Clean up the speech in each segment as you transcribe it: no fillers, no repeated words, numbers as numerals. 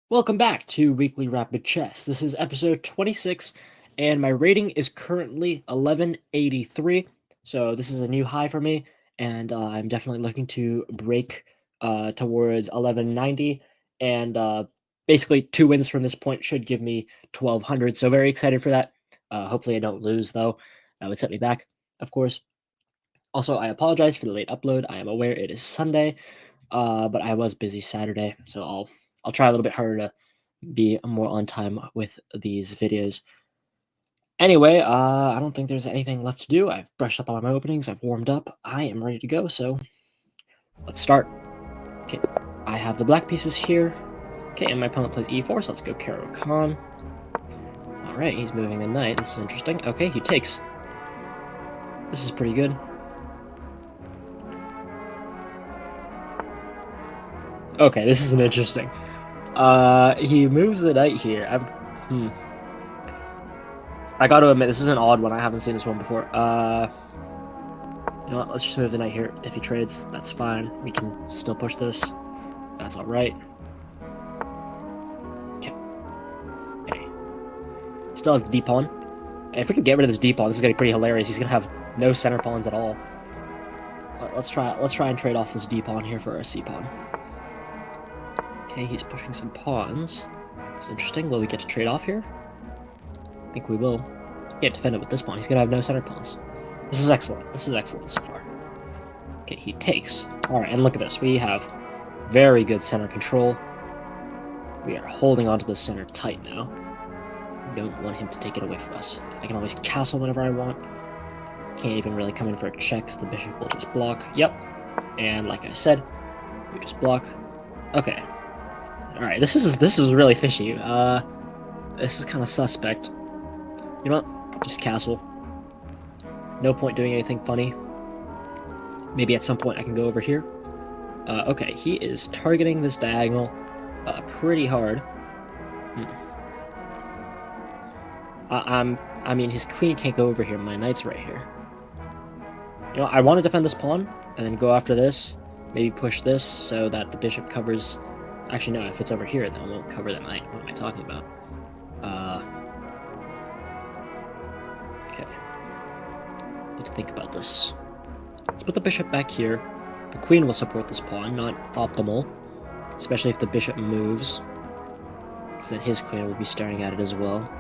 Welcome back to Weekly Rapid Chess. This is episode 26, and my rating is currently 1183. So this is a new high for me, and I'm definitely looking to break towards 1190. And basically, 2 wins from this point should give me 1200. So very excited for that. Hopefully, I don't lose though. That would set me back, of course. Also, I apologize for the late upload. I am aware it is Sunday, but I was busy Saturday, so I'll try a little bit harder to be more on time with these videos. Anyway, I don't think there's anything left to do. I've brushed up on my openings. I've warmed up. I am ready to go. So let's start. Okay, I have the black pieces here. Okay, and my opponent plays e4, so let's go Caro-Kann. All right, he's moving the knight. This is interesting. Okay, he takes. This is pretty good. Okay, this is an interesting. He moves the knight here. I got to admit, this is an odd one. I haven't seen this one before. You know what? Let's just move the knight here. If he trades, that's fine. We can still push this. That's all right. Okay. Okay. Still has the d pawn. If we can get rid of this d pawn, this is gonna be pretty hilarious. He's gonna have no center pawns at all. Let's try and trade off this d pawn here for our c pawn. Okay, he's pushing some pawns. It's interesting. Will we get to trade off here? I think we will. Can't defend it with this pawn. He's gonna have no center pawns. This is excellent. This is excellent so far. Okay, he takes. All right, and look at this. We have very good center control. We are holding onto the center tight now. We don't want him to take it away from us. I can always castle whenever I want. Can't even really come in for a check because the bishop will just block. Yep. And like I said, we just block. Okay. All right, this is really fishy. This is kind of suspect. You know what? Just castle. No point doing anything funny. Maybe at some point I can go over here. Okay, he is targeting this diagonal pretty hard. I mean, his queen can't go over here. My knight's right here. You know, I want to defend this pawn and then go after this. Maybe push this so that the bishop covers. Actually, no. If it's over here, then it won't cover the knight. What am I talking about? Okay. Need to think about this. Let's put the bishop back here. The queen will support this pawn, not optimal. Especially if the bishop moves. Because then his queen will be staring at it as well.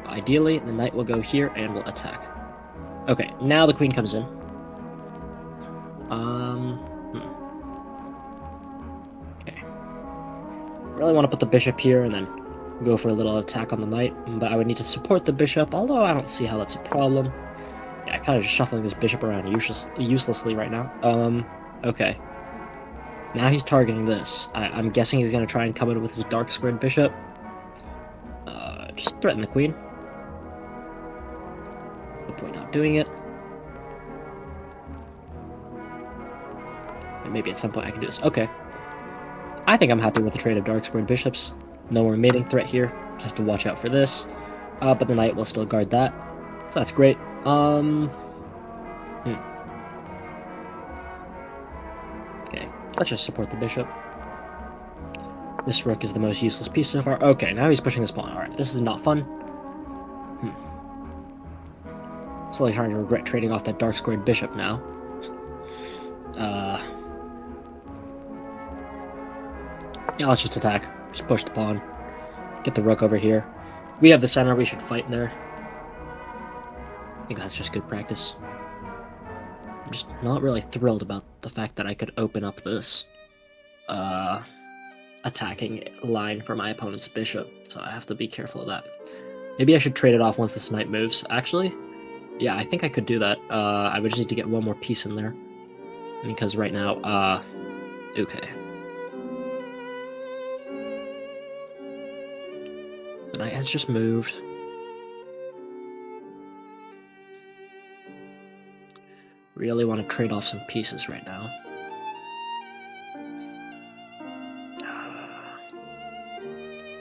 Ideally, the knight will go here and will attack. Okay, now the queen comes in. Okay. Really want to put the bishop here and then go for a little attack on the knight, but I would need to support the bishop, although I don't see how that's a problem. Yeah, kind of just shuffling this bishop around uselessly right now. Okay. Now he's targeting this. I'm guessing he's going to try and come in with his dark squared bishop. Just threaten the queen. No point not doing it. And maybe at some point I can do this. Okay. I think I'm happy with the trade of dark squared bishops. No more mating threat here. Just have to watch out for this. But the knight will still guard that. So that's great. Okay, let's just support the bishop. This rook is the most useless piece so far. Okay, now he's pushing this pawn. Alright, this is not fun. Slowly starting to regret trading off that dark squared bishop now. Yeah, let's just attack. Just push the pawn. Get the rook over here. We have the center, we should fight there. I think that's just good practice. I'm just not really thrilled about the fact that I could open up this attacking line for my opponent's bishop, so I have to be careful of that. Maybe I should trade it off once this knight moves. Actually, yeah, I think I could do that. I would just need to get one more piece in there, because right now, okay. The knight has just moved. Really want to trade off some pieces right now.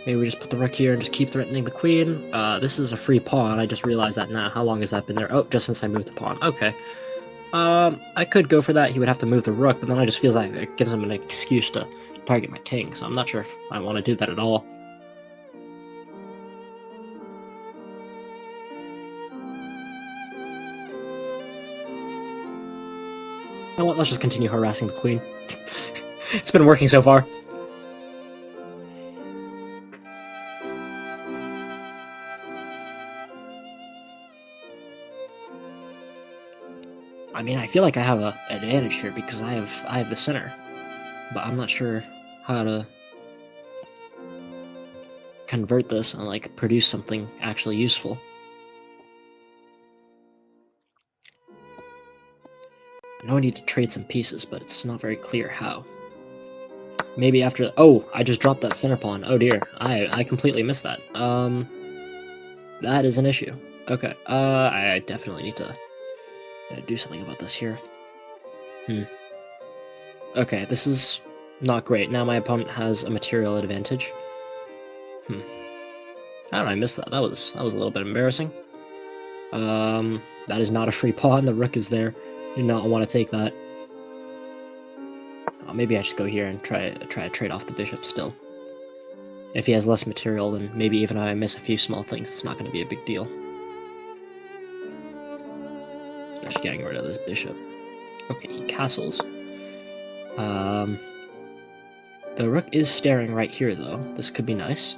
Maybe we just put the rook here and just keep threatening the queen. This is a free pawn. I just realized that now. How long has that been there? Oh, just since I moved the pawn. Okay. I could go for that. He would have to move the rook, but then I just feels like it gives him an excuse to target my king, so I'm not sure if I want to do that at all. You know what, let's just continue harassing the queen. It's been working so far. I mean, I feel like I have an advantage here because I have the center, but I'm not sure how to convert this and like produce something actually useful. I know I need to trade some pieces, but it's not very clear how. Maybe after... Oh, I just dropped that center pawn. Oh dear, I completely missed that. That is an issue. Okay, I definitely need to do something about this here. Okay, this is not great. Now my opponent has a material advantage. How did I miss that? That was a little bit embarrassing. That is not a free pawn. The rook is there. Do not want to take that. Maybe I should go here and try to trade off the bishop still. If he has less material, then maybe even if I miss a few small things, it's not going to be a big deal. Just getting rid of this bishop. Okay, he castles. The rook is staring right here, though. This could be nice.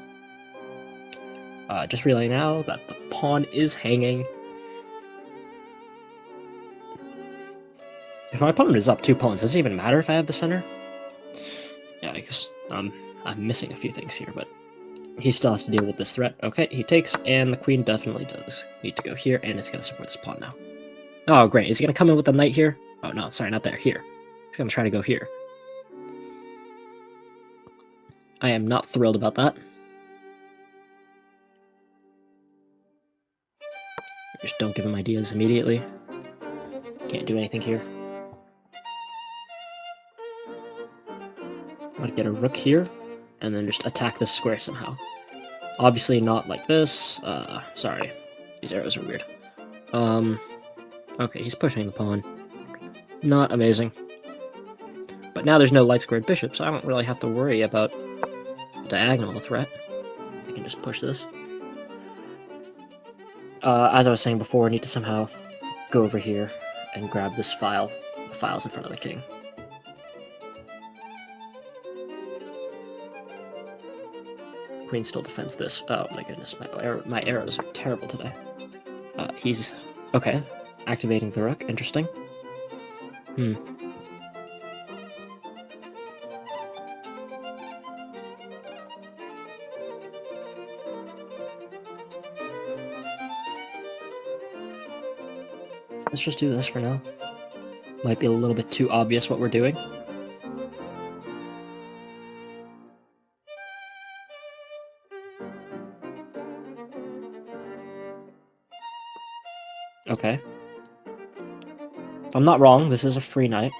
Just realizing now that the pawn is hanging. If my opponent is up 2 pawns, does it even matter if I have the center? Yeah, I guess I'm missing a few things here, but he still has to deal with this threat. Okay, he takes, and the queen definitely does need to go here, and it's going to support this pawn now. Oh, great. Is he going to come in with the knight here? Oh, no, sorry, not there. Here. He's going to try to go here. I am not thrilled about that. Just don't give him ideas immediately. Can't do anything here. I'm gonna get a rook here, and then just attack this square somehow. Obviously not like this. Sorry. These arrows are weird. Okay, he's pushing the pawn. Not amazing. But now there's no light squared bishop, so I don't really have to worry about diagonal threat. I can just push this. As I was saying before, I need to somehow go over here and grab this file. The file's in front of the king. Queen still defends this. Oh my goodness, my arrows are terrible today. He's... okay. Activating the rook. Interesting. Let's just do this for now. Might be a little bit too obvious what we're doing. Okay. If I'm not wrong, this is a free knight.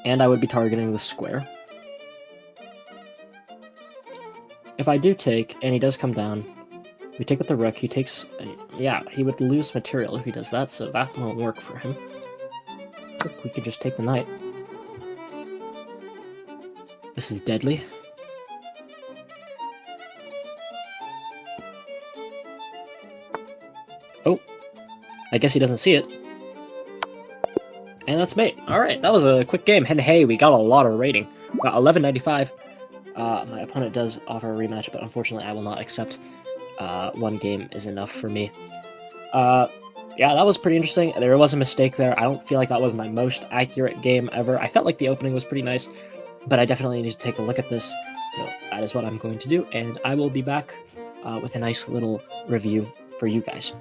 And I would be targeting the square. If I do take, and he does come down, we take with the rook, he takes... yeah, he would lose material if he does that, so that won't work for him. Look, we could just take the knight. This is deadly. Oh. I guess he doesn't see it. And that's mate. Alright, that was a quick game. And hey, we got a lot of rating. 1195. My opponent does offer a rematch, but unfortunately I will not accept. One game is enough for me. Yeah, that was pretty interesting. There was a mistake there. I don't feel like that was my most accurate game ever. I felt like the opening was pretty nice, but I definitely need to take a look at this. So that is what I'm going to do, and I will be back with a nice little review for you guys.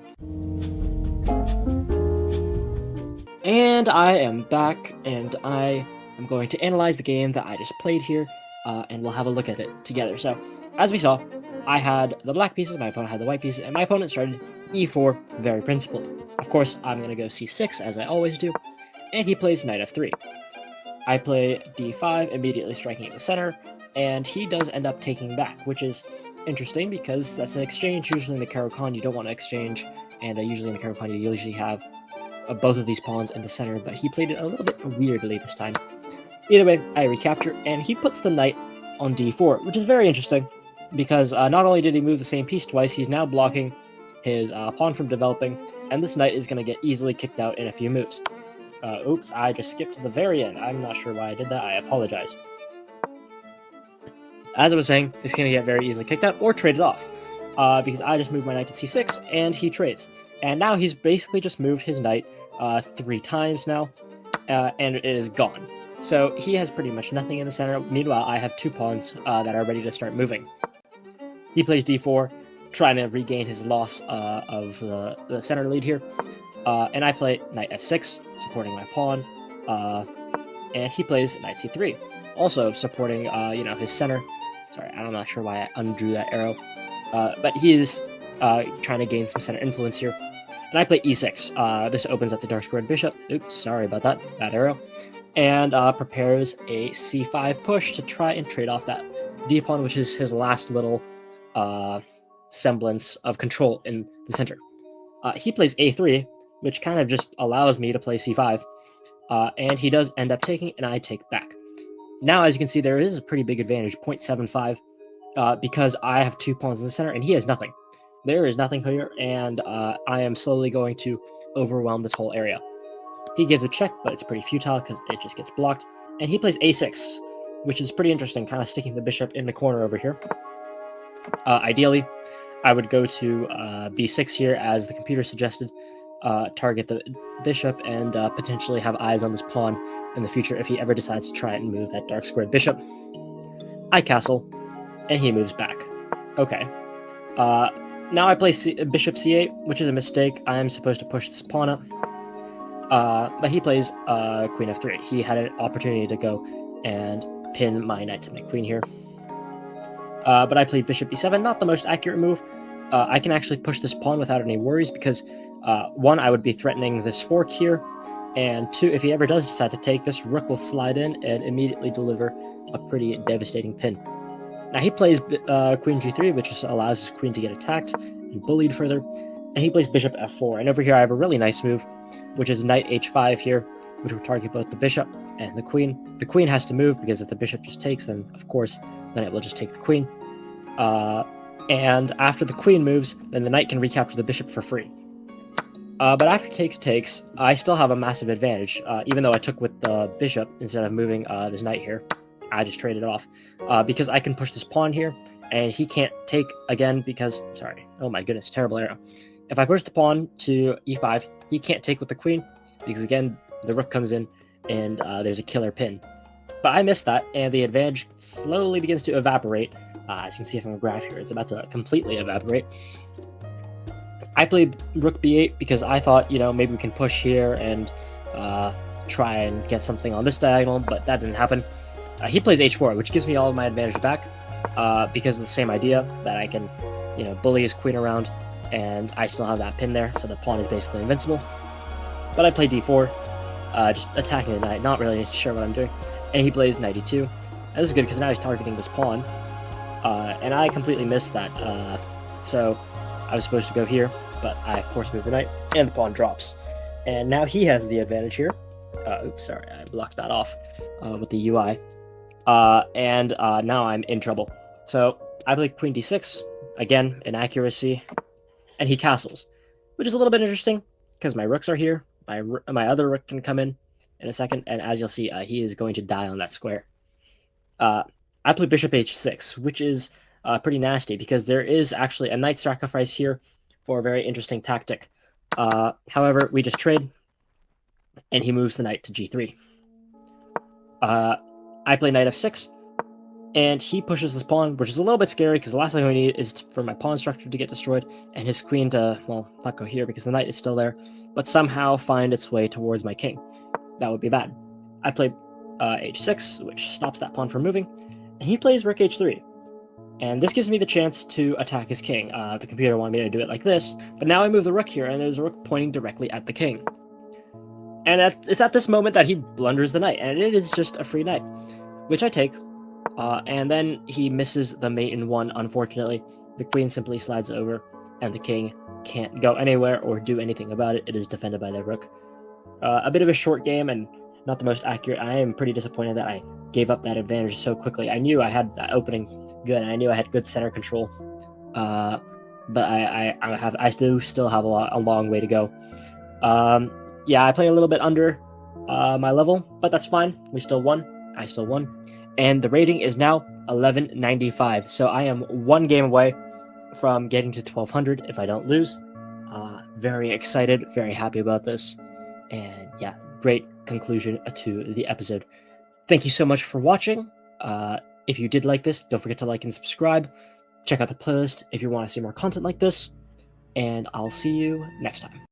And I am back, and I am going to analyze the game that I just played here, and we'll have a look at it together. So, as we saw, I had the black pieces, my opponent had the white pieces, and my opponent started e4, very principled. Of course, I'm going to go c6, as I always do, and he plays knight f3. I play d5, immediately striking at the center, and he does end up taking back, which is interesting because that's an exchange. Usually in the Caro-Kann, you don't want to exchange, and usually in the Caro-Kann, you usually have both of these pawns in the center, but he played it a little bit weirdly this time. Either way, I recapture, and he puts the knight on d4, which is very interesting, because not only did he move the same piece twice, he's now blocking his pawn from developing, and this knight is going to get easily kicked out in a few moves. Oops, I just skipped to the very end. I'm not sure why I did that. I apologize. As I was saying, it's going to get very easily kicked out or traded off, because I just moved my knight to c6, and he trades. And now he's basically just moved his knight 3 times now, and it is gone. So he has pretty much nothing in the center. Meanwhile, I have 2 pawns that are ready to start moving. He plays d4, trying to regain his loss of the center lead here. And I play knight f6, supporting my pawn. And he plays knight c3, also supporting his center. Sorry, I'm not sure why I undrew that arrow. But he is trying to gain some center influence here. And I play e6. This opens up the dark squared bishop. Oops, sorry about that. Bad arrow. And prepares a c5 push to try and trade off that d-pawn, which is his last little semblance of control in the center. He plays a3, which kind of just allows me to play c5. And he does end up taking, and I take back. Now, as you can see, there is a pretty big advantage, 0.75, because I have 2 pawns in the center, and he has nothing. There is nothing here, and I am slowly going to overwhelm this whole area. He gives a check, but it's pretty futile because it just gets blocked. And he plays a6, which is pretty interesting, kind of sticking the bishop in the corner over here. Ideally, I would go to b6 here, as the computer suggested, target the bishop and potentially have eyes on this pawn in the future if he ever decides to try and move that dark squared bishop. I castle, and he moves back. Okay. Now I play bishop c8, which is a mistake. I am supposed to push this pawn up. But he plays queen f3. He had an opportunity to go and pin my knight to my queen here. But I played bishop b7, not the most accurate move. I can actually push this pawn without any worries because, 1, I would be threatening this fork here, and 2, if he ever does decide to take, this rook will slide in and immediately deliver a pretty devastating pin. Now he plays queen g3, which just allows his queen to get attacked and bullied further, and he plays bishop f4. And over here I have a really nice move, which is knight h5 here, which will target both the bishop and the queen. The queen has to move, because if the bishop just takes, then of course the knight will just take the queen. And after the queen moves, then the knight can recapture the bishop for free. But after takes, I still have a massive advantage, even though I took with the bishop instead of moving this knight here. I just traded it off, because I can push this pawn here, and he can't take again because, sorry, oh my goodness, terrible arrow. If I push the pawn to e5, he can't take with the queen, because again, the rook comes in, and there's a killer pin. But I missed that, and the advantage slowly begins to evaporate. As you can see from the graph here, it's about to completely evaporate. I played rook b8 because I thought, maybe we can push here and try and get something on this diagonal, but that didn't happen. He plays h4, which gives me all of my advantage back, because of the same idea that I can, bully his queen around, and I still have that pin there, so the pawn is basically invincible. But I play d4, just attacking the knight, not really sure what I'm doing. And he plays knight e2. And this is good because now he's targeting this pawn, and I completely missed that. So I was supposed to go here, but I of course moved the knight, and the pawn drops. And now he has the advantage here. Oops, sorry, I blocked that off with the UI. And now I'm in trouble. So I play queen d6, again, inaccuracy, and he castles, which is a little bit interesting because my rooks are here. My other rook can come in a second, and as you'll see, he is going to die on that square. I play bishop h6, which is pretty nasty because there is actually a knight sacrifice here for a very interesting tactic. However, we just trade, and he moves the knight to g3. I play knight f6, and he pushes his pawn, which is a little bit scary because the last thing we need is for my pawn structure to get destroyed and his queen to, well, not go here because the knight is still there, but somehow find its way towards my king. That would be bad. I play h6, which stops that pawn from moving, and he plays rook h3. And this gives me the chance to attack his king. The computer wanted me to do it like this, but now I move the rook here, and there's a rook pointing directly at the king. And it's at this moment that he blunders the knight, and it is just a free knight, which I take. And then he misses the mate in 1, unfortunately. The queen simply slides over, and the king can't go anywhere or do anything about it. It is defended by the rook. A bit of a short game, and not the most accurate. I am pretty disappointed that I gave up that advantage so quickly. I knew I had that opening good, and I knew I had good center control. But I do still have a long way to go. Yeah, I play a little bit under my level, but that's fine. We still won. I still won, and the rating is now 1195. So I am one game away from getting to 1200 if I don't lose. Very excited, very happy about this, and yeah, great conclusion to the episode. Thank you so much for watching. If you did like this, don't forget to like and subscribe. Check out the playlist if you want to see more content like this, and I'll see you next time.